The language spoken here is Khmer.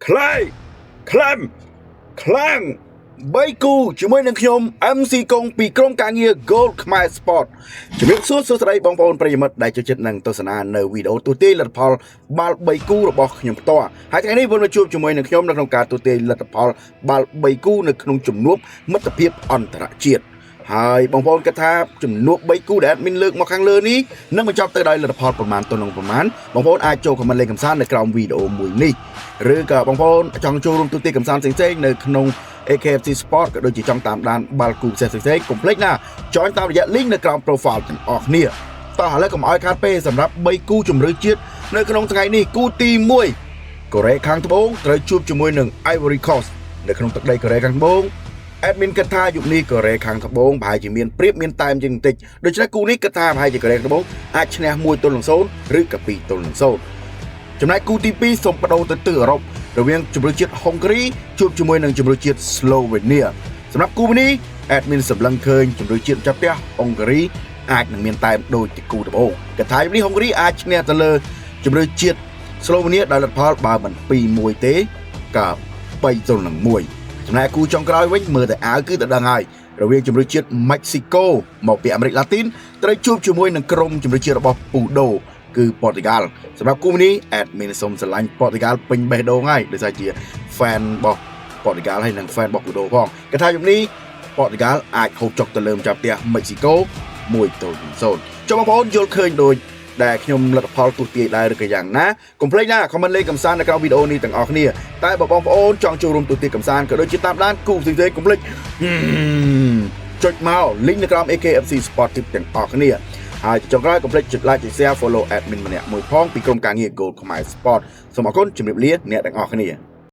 Clay Clam Clang 3 គូជាមួយនឹងខ្ញុំ MC កុងពីក្រុមការងារ Gold Khmer Sport ជំរាបសួរស្ដីបងប្អូនប្រិយមិត្តដែលចូលចិត្តនឹងទស្សនានៅវីដេអូទូទាយលទ្ធផលបាល់3គូរបស់ខ្ញុំផ្ទាល់ហើយថ្ងៃនេះវិលមកជួបជាមួយនឹងខ្ញុំនៅក្នុងការទូទាយលទ្ធផលបាល់3គូនៅក្នុងជំនួបមិត្តភាពអន្តរជាតិហើយបងប្អូនគិតថាជំនួប3គូដែល admin លើកមកខាងលើនេះនឹងបញ្ចប់ទៅដោយលទ្ធផលប្រមាណទៅនឹងប្រមាណបងប្អូនអាចចូល comment លេខកម្សាន្តនៅក្រោមវីដេអូមួយនេះឬក៏បងប្អូនចង់ចូលរួមទូទាយកម្សាន្តផ្សេងៗនៅក្នុង AKFC Sport ក៏ដូចជាចង់តាមដានបាល់គូផ្សេងៗកុំភ្លេចណា join តាមរយៈ link នៅក្រោម profile ទាំងអស់គ្នាតោះឥឡូវកុំឲ្យខាតពេលសម្រាប់3គូជម្រើសជាតិនៅក្នុងថ្ងៃនេះគូទី1កូរ៉េខាងត្បូងត្រូវជួបជាមួយនឹង Ivory Coast នៅក្នុងទឹកដីកូរ៉េខាងត្បូង admin គិតថាយុគនេះកូរ៉េខាងត្បូងប្រហែលជាមានប្រៀបមានតែមជាងបន្តិចដូច្នេះគូនេះគិតថាប្រហែលជាកូរ៉េខាងត្បូងអាចឈ្នះ1-0ឬក៏2-0ចំណែកគូទី2សូមបដូរទៅទិសអឺរ៉ុបរវាងជម្រើសជាតិហុងគ្រីជួបជាមួយនឹងជម្រើសជាតិស្លូវេនៀសម្រាប់គូនេះ admin សម្លឹងឃើញជម្រើសជាតិចាប់ផ្ទះហុងគ្រីអាចនឹងមានតែមដូចទីគូដំបូងកថានេះហុងគ្រីអាចឈ្នះទៅលើជម្រើសជាតិស្លូវេនៀដោយលទ្ធផលបើមិន 2-1 ទេក៏3-1ចំណែកគូចុងក្រោយវិញមើលតែអាវគឺទៅដឹងហើយរវាងជម្រើសជាតិម៉ាក់ស៊ីកូមកពីអាមេរិកឡាទីនត្រូវជួបជាមួយនឹងក្រុមជម្រើសជាតិរបស់ពូដូគឺប៉ូទុយហ្គាល់សម្រាប់គូនេះ admin សូមស្រឡាញ់ប៉ូទុយហ្គាល់ពេញបេះដូងហើយដោយសារជា fan របស់ប៉ូទុយហ្គាល់ហើយនិង fan របស់ពូដូផងកថាជំនេះប៉ូទុយហ្គាល់អាចហូបចុកទៅលើម្ចាស់ផ្ទះម៉ាក់ស៊ីកូ1-0ចូលបងប្អូនយល់ឃើញដូចដែលខ្ញុំលទ្ធផលទូទាយដែរឬក៏យ៉ាងណាកុំភ្លេចណា comment លេខកម្សាន្តនៅក្រោមវីដេអូនេះទាំងអស់គ្នាតែបើបងប្អូនចង់ចូលរួមទូទាយកម្សាន្តក៏ដូចជាតាមដានគូផ្សេងៗកុំភ្លេចចុចមក link នៅក្រោម AKFC Sport Tip ទាំងអស់គ្នាហើយចុងក្រោយកុំភ្លេចចុច like ចុច share follow admin ម្នាក់មួយផងពីក្រុមការងារ Gold Khmer Sport សូមអរគុណជម្រាបលាអ្នកទាំងអស់គ្នា